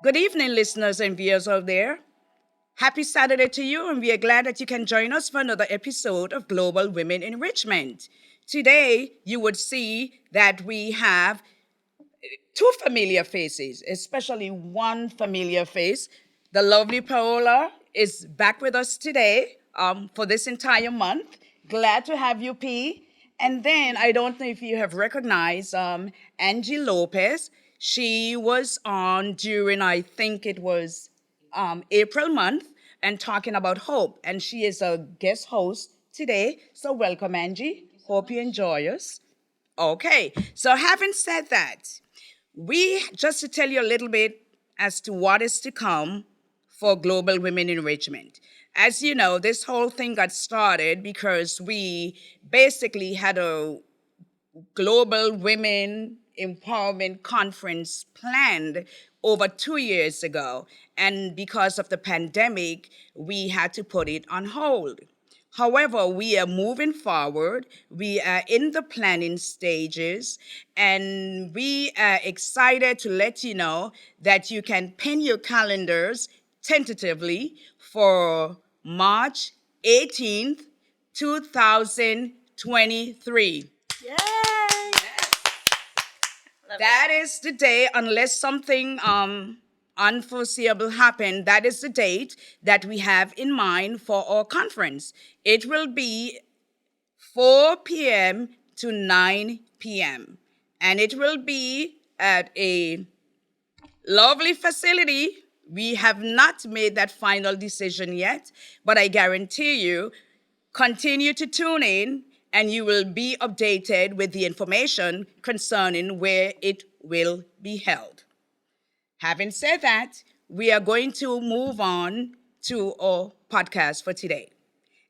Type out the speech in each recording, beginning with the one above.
Good evening, listeners and viewers out there. Happy Saturday to you, and we are glad that you can join us for another episode of Global Women Enrichment. Today, you would see that we have two familiar faces, especially one familiar face. The lovely Paola is back with us today for this entire month. Glad to have you, P. And then I don't know if you have recognized Angie Lopez. She was on during, I think it was April month, and talking about hope. And she is a guest host today. So welcome, Angie. Hope you enjoy us. Okay, so having said that, just to tell you a little bit as to what is to come for Global Women Enrichment. As you know, this whole thing got started because we basically had a Global Women Empowerment Conference planned over 2 years ago. And because of the pandemic, we had to put it on hold. However, we are moving forward. We are in the planning stages, and we are excited to let you know that you can pin your calendars tentatively for March 18th, 2023. Yay! That is the day, unless something unforeseeable happen, that is the date that we have in mind for our conference. It will be 4 p.m. to 9 p.m. And it will be at a lovely facility. We have not made that final decision yet, but I guarantee you, continue to tune in and you will be updated with the information concerning where it will be held. Having said that, we are going to move on to our podcast for today.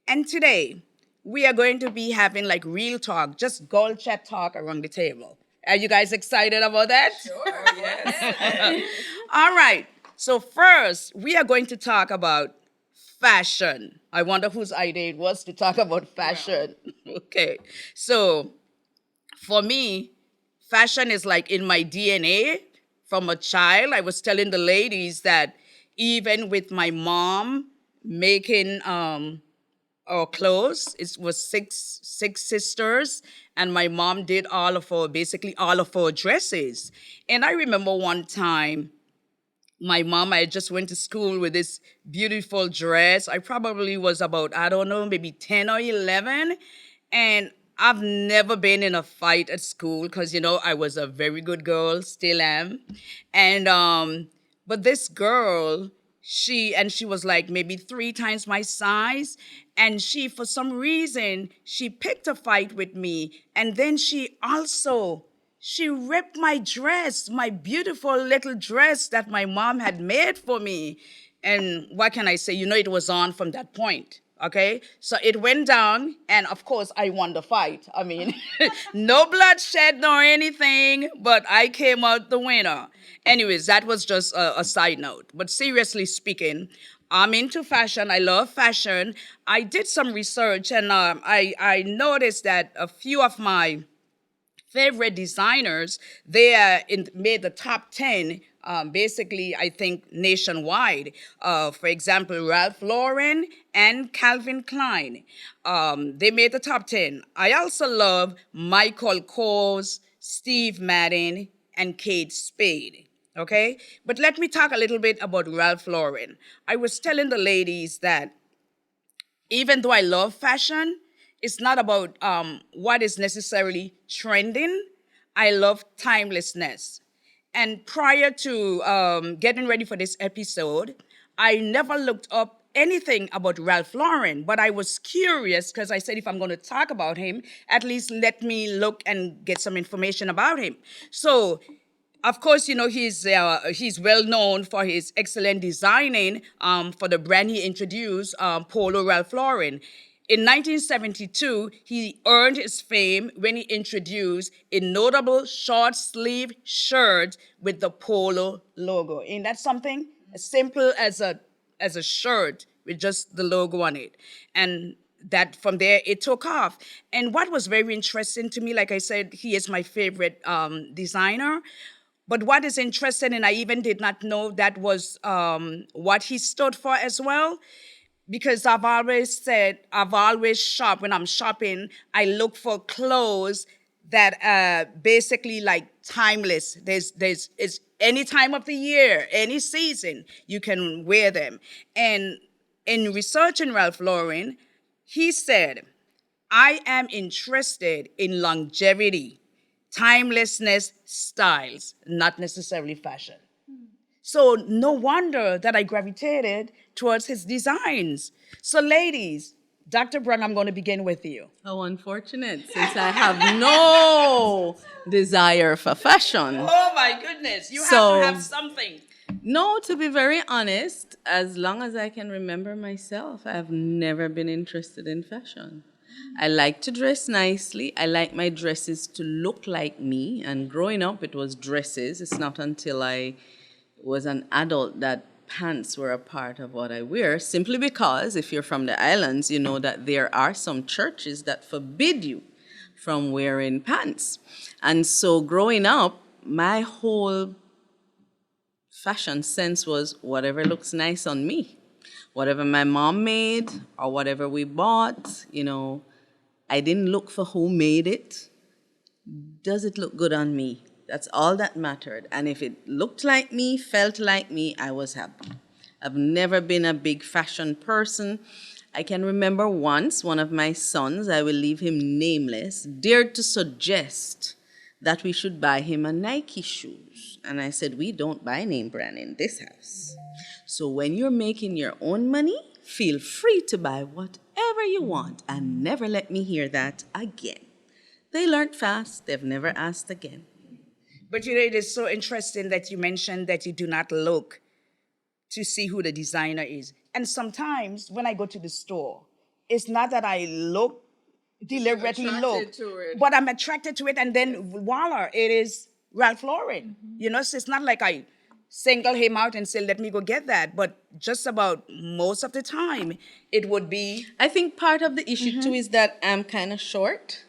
And today, we are going to be having like real talk, just gold chat talk around the table. Are you guys excited about that? Sure, yes. All right. So first, we are going to talk about fashion. I wonder whose idea it was to talk about fashion. Okay. So for me, fashion is like in my DNA from a child. I was telling the ladies that even with my mom making our clothes, it was six sisters, and my mom did basically all of our dresses. And I remember one time my mom, I just went to school with this beautiful dress. I probably was about, I don't know, maybe 10 or 11. And I've never been in a fight at school because, I was a very good girl, still am. And, but this girl, she was like maybe 3 times my size. And for some reason, she picked a fight with me. And then she ripped my dress, my beautiful little dress that my mom had made for me. And what can I say? It was on from that point. Okay? So it went down, and of course, I won the fight. I mean, no bloodshed nor anything, but I came out the winner. Anyways, that was just a side note. But seriously speaking, I'm into fashion. I love fashion. I did some research, and I noticed that a few of my favorite designers, made the top 10, basically, I think, nationwide. For example, Ralph Lauren and Calvin Klein. They made the top 10. I also love Michael Kors, Steve Madden, and Kate Spade. Okay? But let me talk a little bit about Ralph Lauren. I was telling the ladies that even though I love fashion, it's not about what is necessarily trending. I love timelessness. And prior to getting ready for this episode, I never looked up anything about Ralph Lauren, but I was curious because I said if I'm going to talk about him, at least let me look and get some information about him. So, of course, he's well known for his excellent designing for the brand he introduced, Polo Ralph Lauren. In 1972, he earned his fame when he introduced a notable short sleeve shirt with the Polo logo. Ain't that something? As simple as a shirt with just the logo on it. And that from there it took off. And what was very interesting to me, like I said, he is my favorite designer. But what is interesting, and I even did not know that was what he stood for as well, because I've always shopped. When I'm shopping, I look for clothes that basically like timeless. It's any time of the year, any season, you can wear them. And in researching Ralph Lauren, he said, I am interested in longevity, timelessness, styles, not necessarily fashion. So no wonder that I gravitated towards his designs. So ladies, Dr. Brown, I'm going to begin with you. How unfortunate, since I have no desire for fashion. Oh my goodness, you have So- to have something. No, to be very honest, as long as I can remember myself, I've never been interested in fashion. I like to dress nicely. I like my dresses to look like me. And growing up, it was dresses. It's not until I was an adult that pants were a part of what I wear, simply because if you're from the islands, you know that there are some churches that forbid you from wearing pants. And so growing up, my whole fashion sense was whatever looks nice on me. Whatever my mom made or whatever we bought, I didn't look for who made it. Does it look good on me? That's all that mattered. And if it looked like me, felt like me, I was happy. I've never been a big fashion person. I can remember once one of my sons, I will leave him nameless, dared to suggest that we should buy him a Nike shoes. And I said, we don't buy name brand in this house. So when you're making your own money, feel free to buy whatever you want and never let me hear that again. They learned fast. They've never asked again. But it is so interesting that you mentioned that you do not look to see who the designer is. And sometimes when I go to the store, it's not that I look, deliberately look, to it. but I'm attracted to it, and then voila, it is Ralph Lauren. So it's not like I single him out and say, let me go get that. But just about most of the time, it would be. I think part of the issue too is that I'm kind of short.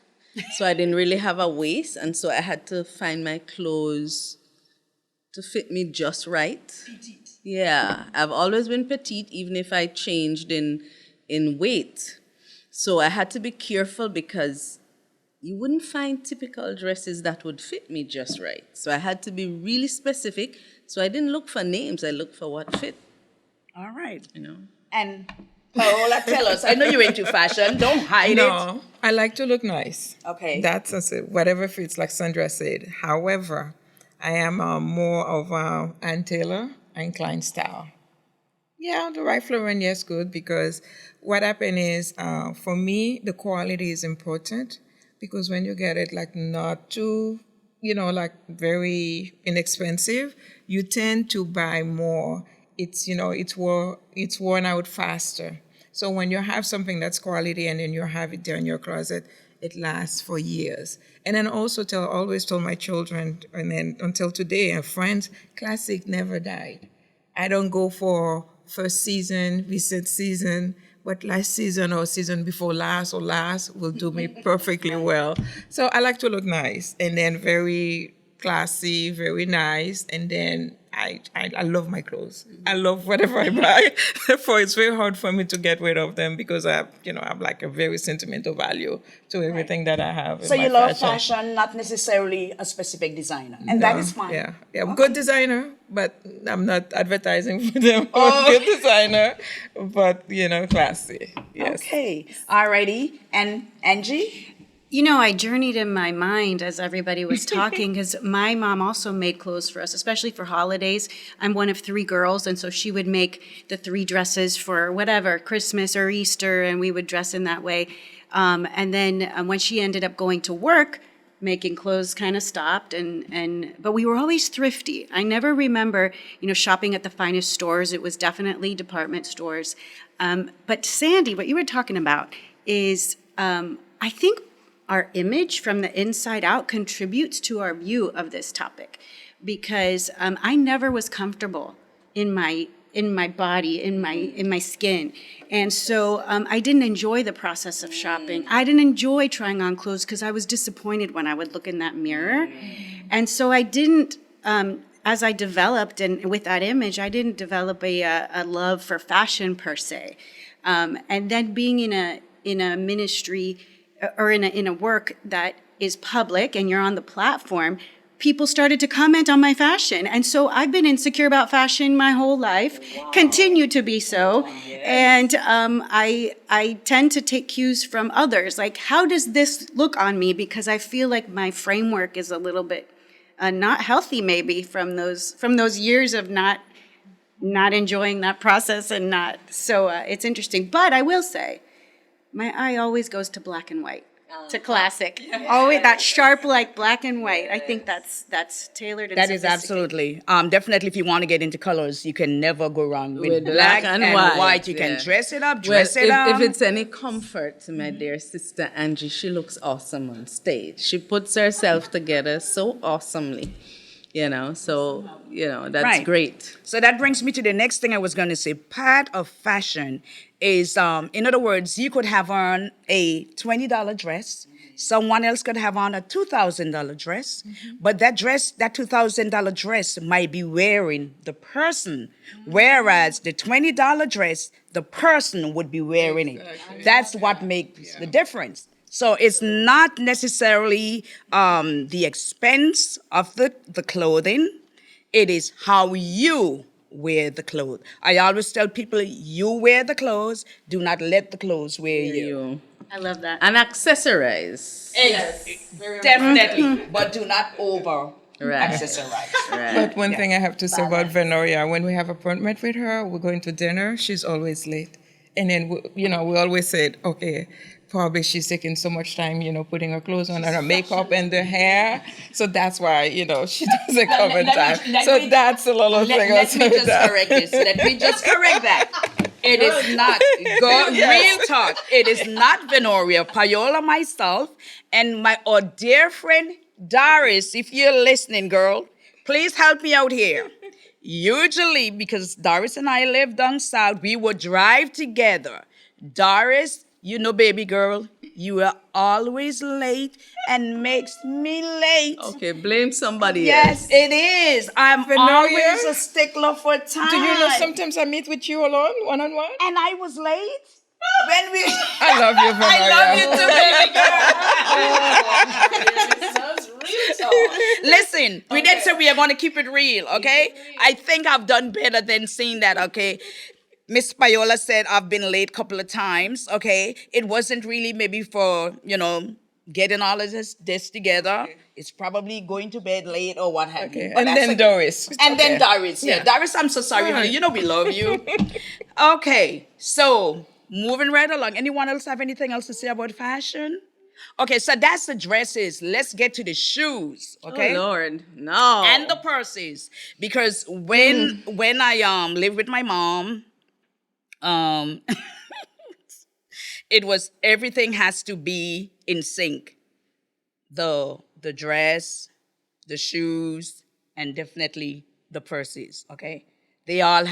So I didn't really have a waist, and so I had to find my clothes to fit me just right. Petite. Yeah, I've always been petite, even if I changed in weight. So I had to be careful because you wouldn't find typical dresses that would fit me just right. So I had to be really specific. So I didn't look for names, I looked for what fit. All right. And Paola, tell us. I know you're into fashion. Don't hide it. No, I like to look nice. Okay. That's whatever fits, like Sandra said. However, I am more of a Ann Taylor and Klein style. Yeah, the Ralph Lauren, yes, good, because what happened is, for me, the quality is important, because when you get it like not too, like very inexpensive, you tend to buy more. It's worn out faster. So when you have something that's quality and then you have it there in your closet, it lasts for years. And then also always tell my children, and then until today, and friends, classic never died. I don't go for first season, recent season, but last season or season before last or last will do me perfectly well. So I like to look nice, and then very classy, very nice, and then I love my clothes. I love whatever I buy. Therefore, it's very hard for me to get rid of them because I have like a very sentimental value to everything that I have. So you love fashion, not necessarily a specific designer, and that is fine. Yeah, I'm good designer, but I'm not advertising for them. Good designer, but classy. Yes. Okay. Alrighty. And Angie? You know, I journeyed in my mind as everybody was talking because my mom also made clothes for us, especially for holidays. I'm one of 3 girls, and so she would make the 3 dresses for whatever, Christmas or Easter, and we would dress in that way. And then when she ended up going to work, making clothes kind of stopped, but we were always thrifty. I never remember, shopping at the finest stores. It was definitely department stores. But Sandy, what you were talking about is, I think our image from the inside out contributes to our view of this topic, because I never was comfortable in my body, in my skin, and so I didn't enjoy the process of shopping. I didn't enjoy trying on clothes because I was disappointed when I would look in that mirror, and so I didn't. As I developed, and with that image, I didn't develop a love for fashion per se, and then being in a ministry or in a work that is public and you're on the platform, people started to comment on my fashion. And so I've been insecure about fashion my whole life, continue to be so. And I tend to take cues from others. Like, how does this look on me? Because I feel like my framework is a little bit not healthy, maybe, from those years of not enjoying that process and not. So it's interesting. But I will say, my eye always goes to black and white, to classic. Always that sharp, like black and white. I think that's tailored and That is sophisticated. absolutely. Definitely, if you want to get into colors, you can never go wrong with With black and white. You yeah. can dress it up, Well, dress it up. if it's any comfort to my dear sister Angie, she looks awesome on stage. She puts herself together so awesomely, that's Right. great. So that brings me to the next thing I was going to say. Part of fashion is, in other words, you could have on a $20 dress. Someone else could have on a $2,000 dress. But that $2,000 dress might be wearing the person. Whereas the $20 dress, the person would be wearing it. That's what makes the difference. So it's not necessarily the expense of the clothing. It is how you wear the clothes. I always tell people, you wear the clothes. Do not let the clothes wear you. I love that. And accessorize. Definitely. But do not over Right. accessorize. Right. But one thing I have to say about Venoria, when we have appointment with her, we're going to dinner, she's always late. And then, we always said, okay, probably she's taking so much time, putting her clothes on and her makeup and the hair. So that's why, she doesn't come in time. So that's a little thing. Let me just correct this. Let me just correct that. It is not, real talk. It is not Venoria, Payola, myself, and my dear friend Doris. If you're listening, girl, please help me out here. Usually, because Doris and I live down south, we would drive together. Doris, baby girl, you are always late and makes me late. Okay, blame somebody Yes, else. it is. I'm always a stickler for time. Do you know sometimes I meet with you alone, one-on-one? And I was late? When we... I love you, Venoria. I love you too, baby girl. Listen, we did say we are going to keep it real, okay? I think I've done better than saying that, okay? Miss Payola said I've been late a couple of times, okay? It wasn't really maybe for, getting all of this together. Okay. It's probably going to bed late or what have you. And then Doris. And then Doris, yeah. Doris, I'm so sorry, honey. We love you. Okay, so moving right along. Anyone else have anything else to say about fashion? Okay, so that's the dresses. Let's get to the shoes, okay? Oh, Lord, no. And the purses. Because when I lived with my mom, it was everything has to be in sync. The dress, the shoes, and definitely the purses, okay? They all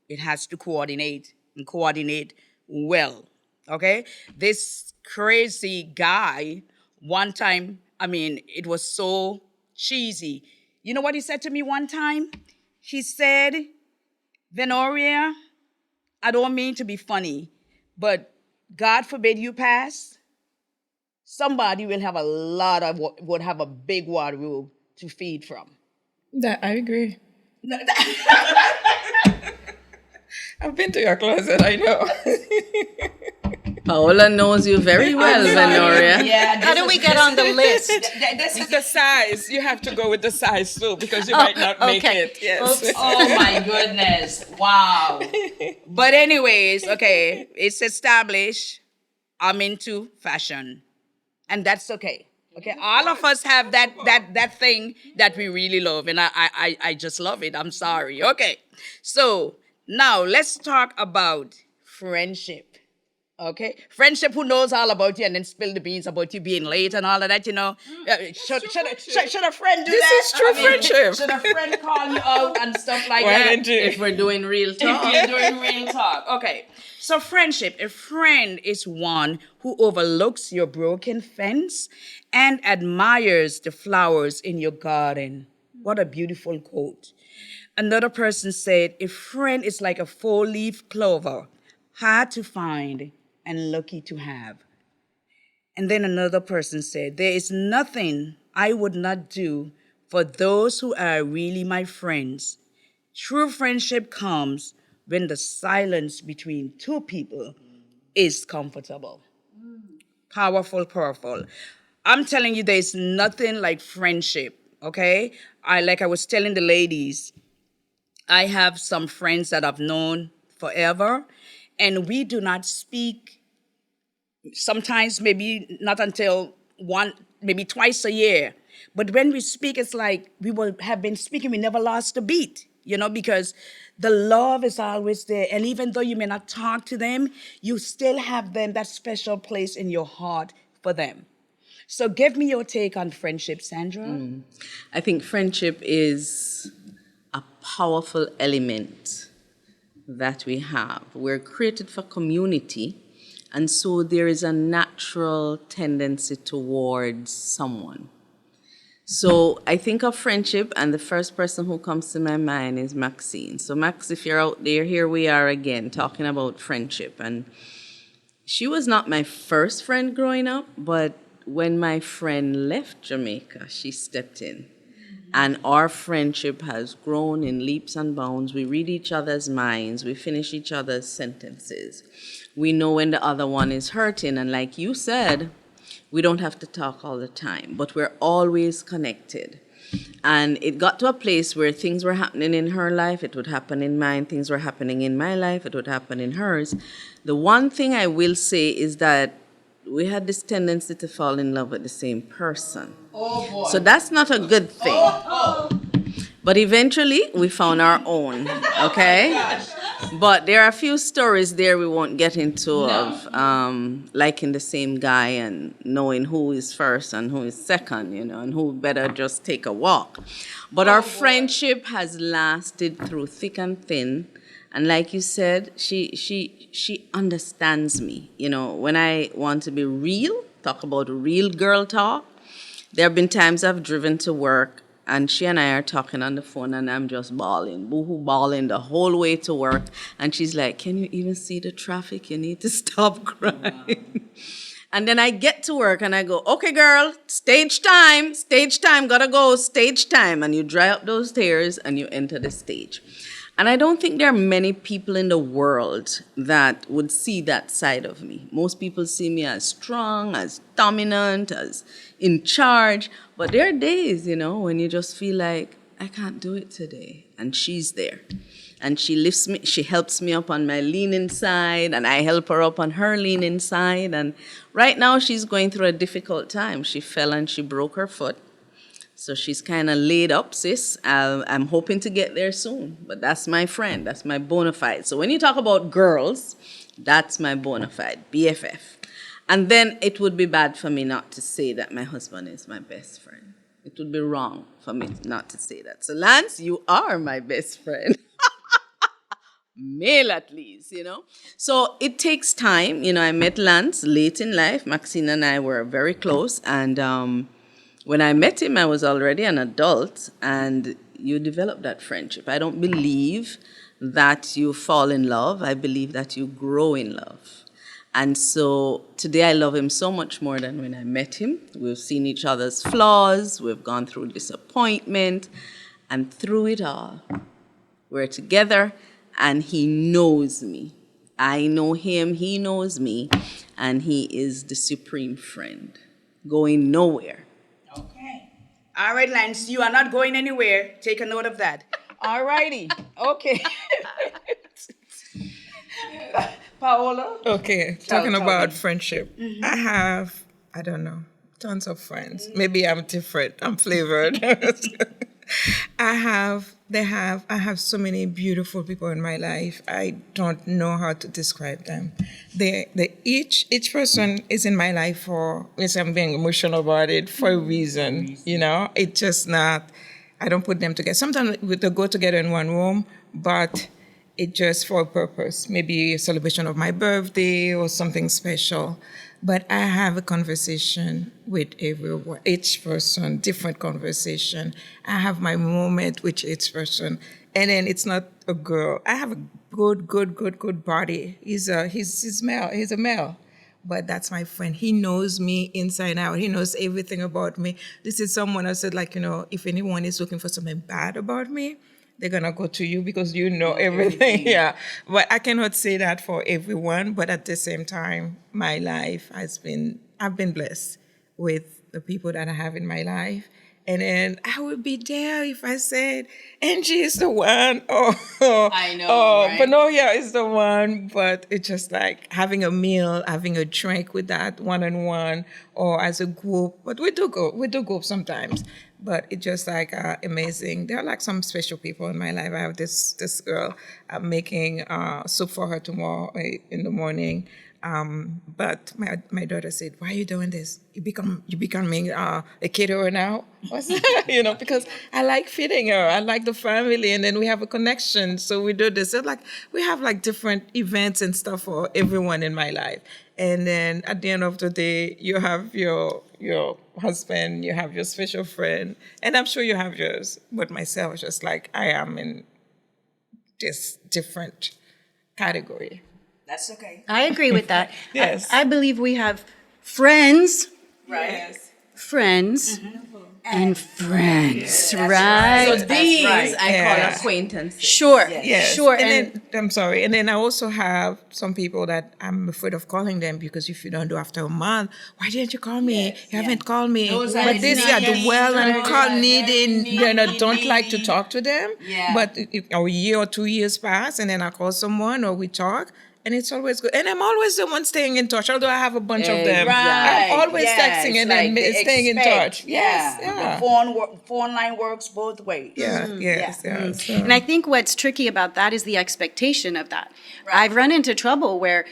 it has to coordinate and coordinate well, okay? This crazy guy, one time, it was so cheesy. You know what he said to me one time? He said, Venoria, I don't mean to be funny, but God forbid you pass, somebody would have a big wardrobe to feed from. That I agree. I've been to your closet, I know. Paola knows you very well, Venoria. Yeah. How do we get on the list? This is the size. You have to go with the size too, because you might not make okay. it. Yes. Oops. Oh my goodness. Wow. But anyways, okay, it's established. I'm into fashion. And that's okay. Okay. All of us have that thing that we really love. And I just love it. I'm sorry. Okay. So now let's talk about friendship. Okay, friendship. Who knows all about you and then spill the beans about you being late and all of that? You know, should a friend do This that? is true friendship. Should a friend call you out and stuff like Why that? don't you? If we're doing real talk. We're doing real talk. Okay, so friendship. A friend is one who overlooks your broken fence and admires the flowers in your garden. What a beautiful quote. Another person said, a friend is like a four-leaf clover, hard to find and lucky to have. And then another person said, there is nothing I would not do for those who are really my friends. True friendship comes when the silence between two people is comfortable. Powerful, powerful. I'm telling you, there's nothing like friendship, okay? Like I was telling the ladies, I have some friends that I've known forever, and we do not speak. Sometimes maybe not until maybe twice a year. But when we speak, it's like we will have been speaking, we never lost a beat, because the love is always there. And even though you may not talk to them, you still have them, that special place in your heart for them. So give me your take on friendship, Sandra. I think friendship is a powerful element that we have. We're created for community, and so there is a natural tendency towards someone. So I think of friendship, and the first person who comes to my mind is Maxine. So Max, if you're out there, here we are again talking about friendship. And she was not my first friend growing up, but when my friend left Jamaica, she stepped in. And our friendship has grown in leaps and bounds. We read each other's minds. We finish each other's sentences. We know when the other one is hurting. And like you said, we don't have to talk all the time, but we're always connected. And it got to a place where things were happening in her life, it would happen in mine. Things were happening in my life, it would happen in hers. The one thing I will say is that we had this tendency to fall in love with the same person. Oh boy. So that's not a good thing. But eventually, we found our own, okay? But there are a few stories there we won't get into of liking the same guy and knowing who is first and who is second, and who better just take a walk. But our friendship has lasted through thick and thin. And like you said, she understands me. When I want to be real, talk about real girl talk, there have been times I've driven to work and she and I are talking on the phone and I'm just bawling, boohoo bawling the whole way to work. And she's like, can you even see the traffic? You need to stop crying. And then I get to work and I go, okay, girl, stage time, gotta go, stage time. And you dry up those tears and you enter the stage. And I don't think there are many people in the world that would see that side of me. Most people see me as strong, as dominant, as in charge. But there are days, when you just feel like, I can't do it today. And she's there. And she lifts me, she helps me up on my leaning side, and I help her up on her leaning side. And right now she's going through a difficult time. She fell and she broke her foot. So she's kind of laid up, sis. I'm hoping to get there soon. But that's my friend. That's my bona fide. So when you talk about girls, that's my bona fide, BFF. And then it would be bad for me not to say that my husband is my best friend. It would be wrong for me not to say that. So Lance, you are my best friend. Male at least, So it takes time. I met Lance late in life. Maxine and I were very close. And when I met him, I was already an adult, and you develop that friendship. I don't believe that you fall in love. I believe that you grow in love. And so today I love him so much more than when I met him. We've seen each other's flaws. We've gone through disappointment. And through it all, we're together, and he knows me. I know him, he knows me, and he is the supreme friend, going nowhere. Okay. All right, Lance, you are not going anywhere. Take a note of that. All righty. Okay. Paola? Okay, Tell talking about me. friendship. I don't know, tons of friends. Maybe I'm different. I'm flavored. I have so many beautiful people in my life. I don't know how to describe them. Each person is in my life for, yes, I'm being emotional about it, for a reason. You know, it's just not, I don't put them together. Sometimes they go together in one room, but it just for a purpose, maybe a celebration of my birthday or something special. But I have a conversation with everyone, each person, different conversation. I have my moment with each person. And then it's not a girl. I have a good body. He's male. He's a male. But that's my friend. He knows me inside out. He knows everything about me. This is someone I said, like, you know, if anyone is looking for something bad about me, they're gonna go to you because you know everything. Yeah. But I cannot say that for everyone. But at the same time, my life I've been blessed with the people that I have in my life. And then I would be there if I said, Angie is the one, or I know, right? Panoya is the one. But it's just like having a meal, having a drink with that one-on-one, or as a group. But we do go sometimes. But it's just like amazing. There are like some special people in my life. I have this girl. I'm making soup for her tomorrow in the morning. But my daughter said, "Why are you doing this? You becoming a caterer now?" What's that? You know, because I like feeding her. I like the family, and then we have a connection. So we do this. So like we have like different events and stuff for everyone in my life. And then at the end of the day, you have your husband, you have your special friend, and I'm sure you have yours. But myself, just like I am in this different category. That's okay. I agree with that. Yes. I believe we have friends, Right. friends, and friends, right? So these right. I Yeah. call acquaintances. Sure, Yes. sure. And then I'm sorry. And then I also have some people that I'm afraid of calling them because if you don't do after a month, why didn't you call me? You haven't called me. Those are But the these are the needy, well and those call are needing, very don't like to needy. talk to them. Yeah. But if a year or 2 years pass and then I call someone or we talk, and it's always good. And I'm always the one staying in touch, although I have a bunch of them. Right. I'm always Yeah, texting it's and like then they staying in expect. touch. Yes. Yeah. Yeah. The phone line works both ways. Yeah. Yes. Yeah. Yeah. So- And I think what's tricky about that is the expectation of that. I've run into trouble where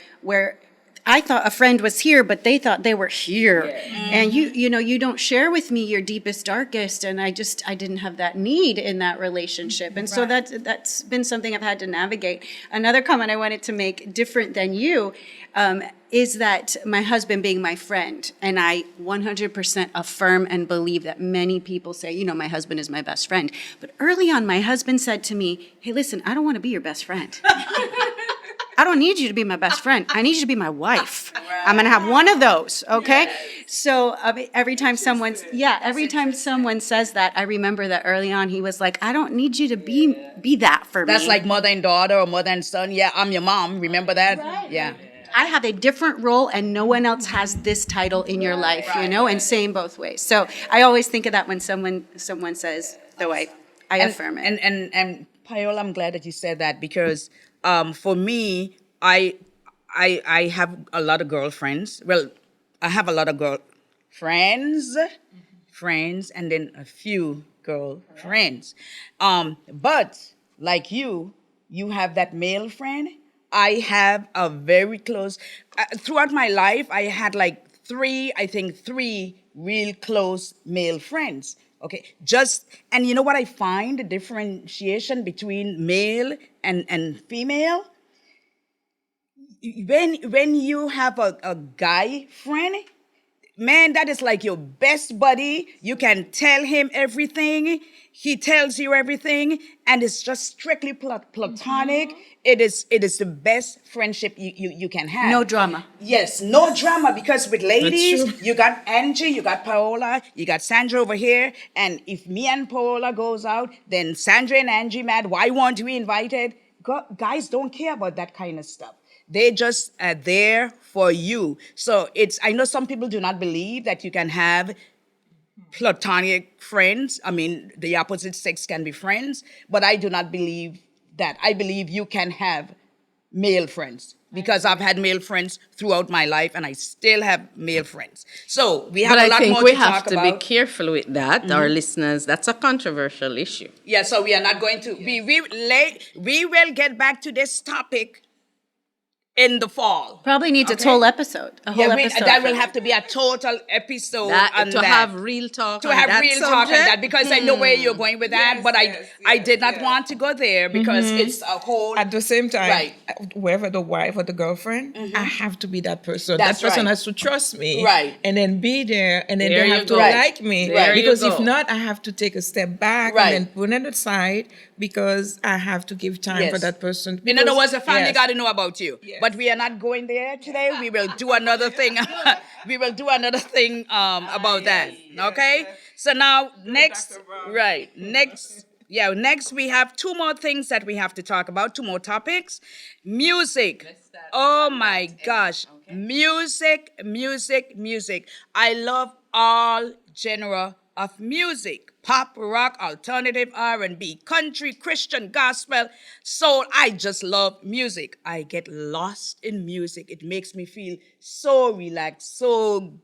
I thought a friend was here, but they thought they were here. And you know, you don't share with me your deepest, darkest, and I didn't have that need in that relationship. And so that's been something I've had to navigate. Another comment I wanted to make, different than you, is that my husband being my friend, and I 100% affirm and believe that many people say, you know, my husband is my best friend. But early on, my husband said to me, hey, listen, I don't want to be your best friend. I don't need you to be my best friend. I need you to be my wife. I'm going to have one of those, okay? So every time someone says that, I remember that early on he was like, I don't need you to be that for me. That's like mother and daughter or mother and son. Yeah, I'm your mom. Remember that? Right. Yeah. I have a different role and no one else has this title in your life, you know, and same both ways. So I always think of that when someone says, though I affirm it. And Paola, I'm glad that you said that because for me, I have a lot of girlfriends. Well, I have a lot of friends, and then a few girlfriends. But like you have that male friend. I have a very close. Throughout my life, I had like three real close male friends. Okay, and you know what I find the differentiation between male and female? When you have a guy friend, man, that is like your best buddy. You can tell him everything. He tells you everything, and it's just strictly platonic. Mm-hmm. It is the best friendship you can have. No drama. Yes, no drama, because with ladies, you got Angie, you got Paola, you got Sandra over here, and if me and Paola goes out, then Sandra and Angie mad, why weren't we invited? guys don't care about that kind of stuff. They just are there for you. So I know some people do not believe that you can have platonic friends. I mean, the opposite sex can be friends, but I do not believe that. I believe you can have male friends because I've had male friends throughout my life and I still have male friends. So we have But a I lot think more we to have talk to be about. careful with that. Our listeners, that's a controversial issue. Yeah, so we are not going to we will get back to this topic in the fall. Probably needs a Okay? whole episode. A whole episode. That for will have to be a total episode That on to that. have real talk To on have that real subject. talk on that because I know where you're going with that, but yes, I did not yes. want to go there because it's a whole. At the same time, Right. whoever the wife or the girlfriend, I have to be that person. That's that person right. has to trust me. Right. And then be there. And then There they you have to go. Right. like me. There you Because if go. not, I have to take a step back Right. and then put it aside because I have to give time for Yes. that person. In other Because- words, the family yes. got to know about you. Yes. But we are not going there today. We will do another thing. We will do another thing about that. Okay? So now next, back around. right? Next we have two more things that we have to talk about. Two more topics. Music. Oh my gosh. Music. I love all genre of music. Pop, rock, alternative, R&B, country, Christian, gospel, soul. I just love music. I get lost in music. It makes me feel so relaxed, so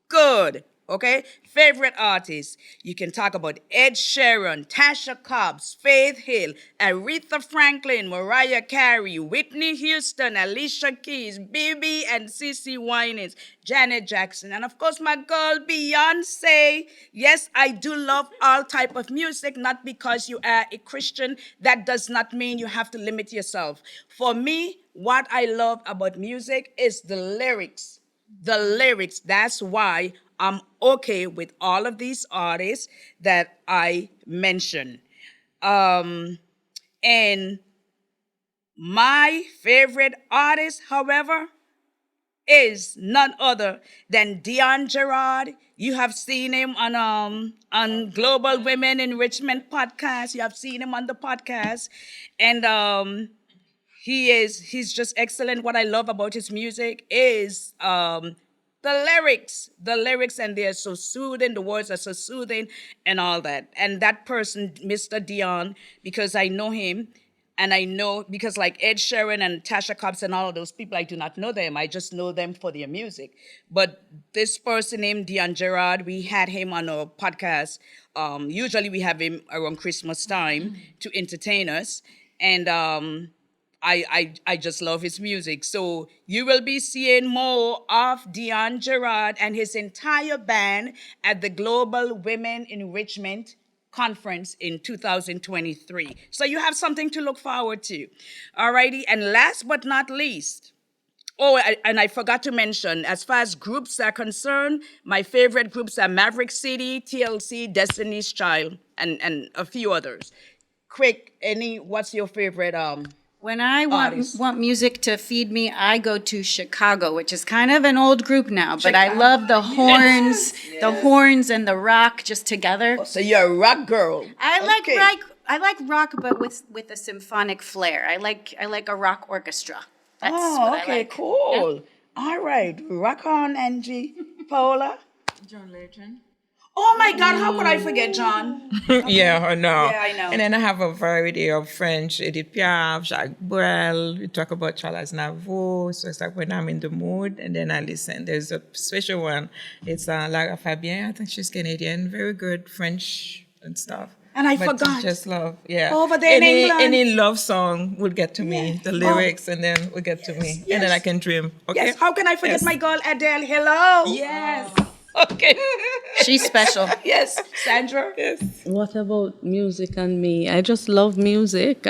good. Okay? Favorite artists. You can talk about Ed Sheeran, Tasha Cobbs, Faith Hill, Aretha Franklin, Mariah Carey, Whitney Houston, Alicia Keys, BB and CeCe Winans, Janet Jackson, and of course my girl Beyonce. Yes, I do love all type of music, not because you are a Christian. That does not mean you have to limit yourself. For me, what I love about music is the lyrics. The lyrics. That's why I'm okay with all of these artists that I mentioned. And my favorite artist, however, is none other than Dion Gerard. You have seen him on Global Women Enrichment podcast. You have seen him on the podcast. And he's just excellent. What I love about his music is the lyrics, and they're so soothing. The words are so soothing, and all that. And that person, Mr. Dion, because I know him, and I know because like Ed Sheeran and Tasha Cobbs and all of those people, I do not know them. I just know them for their music. But this person named Dion Gerard, we had him on our podcast. Usually we have him around Christmas time to entertain us, and I just love his music. So you will be seeing more of Dion Gerard and his entire band at the Global Women Enrichment Conference in 2023. So you have something to look forward to. Alrighty, and last but not least, and I forgot to mention, as far as groups are concerned, my favorite groups are Maverick City, TLC, Destiny's Child, and a few others. Quick, what's your favorite When I artists? want music to feed me, I go to Chicago, which is kind of an old group now, but I Chicago. love the horns and the rock just together. So you're a rock girl. I like Okay. rock. I like rock, but with a symphonic flair. I like a rock orchestra. That's what I like. Cool. All right, rock on, Angie. Paola. John Legend. Oh my God, how could I forget John? Yeah, I know. Yeah, I know. And then I have a variety of French, Edith Piaf, Jacques Brel. We talk about Charles Navo. So it's like when I'm in the mood, and then I listen. There's a special one. It's Lara Fabian. I think she's Canadian. Very good French and stuff. And I But forgot. just love, yeah. Over there in England. Any love song would get to me. Yeah. The lyrics, and then would get to me. And then I can dream. Okay. Yes, how can I forget Yes. my girl Adele? Hello. Yes. Okay. She's special. Yes, Sandra. Yes. What about music and me? I just love music.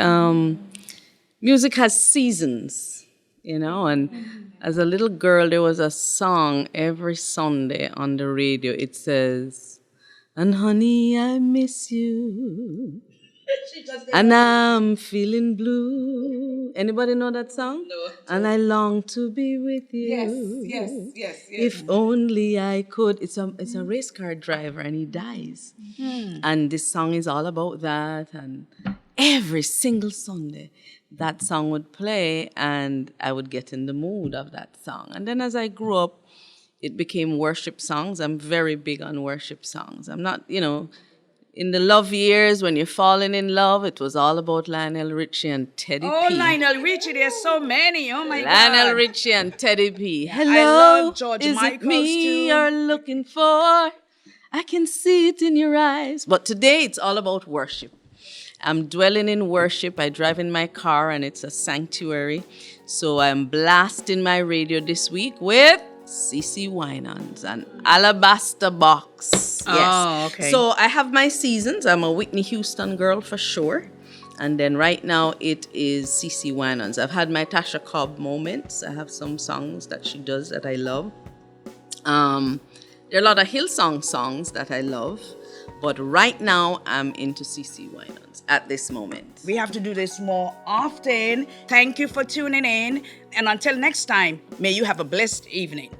Music has seasons, and as a little girl, there was a song every Sunday on the radio. It says, "And honey, I miss you. And I'm feeling blue." Anybody know that song? No. And I long to be with you. Yes. If only I could. It's a race car driver and he dies. And this song is all about that. And every single Sunday, that song would play and I would get in the mood of that song. And then as I grew up, it became worship songs. I'm very big on worship songs. I'm not, in the love years when you're falling in love, it was all about Lionel Richie and Teddy Oh, P. Lionel Richie, there's so many. Oh my Lionel God. Richie and Teddy P. I Hello, love George is Michaels it me too. you're looking for? I can see it in your eyes. But today it's all about worship. I'm dwelling in worship. I drive in my car and it's a sanctuary. So I'm blasting my radio this week with CC Winans, an alabaster box. Yes. Oh, okay. So I have my seasons. I'm a Whitney Houston girl for sure. And then right now it is CC Winans. I've had my Tasha Cobb moments. I have some songs that she does that I love. There are a lot of Hillsong songs that I love. But right now I'm into CC Winans at this moment. We have to do this more often. Thank you for tuning in. And until next time, may you have a blessed evening.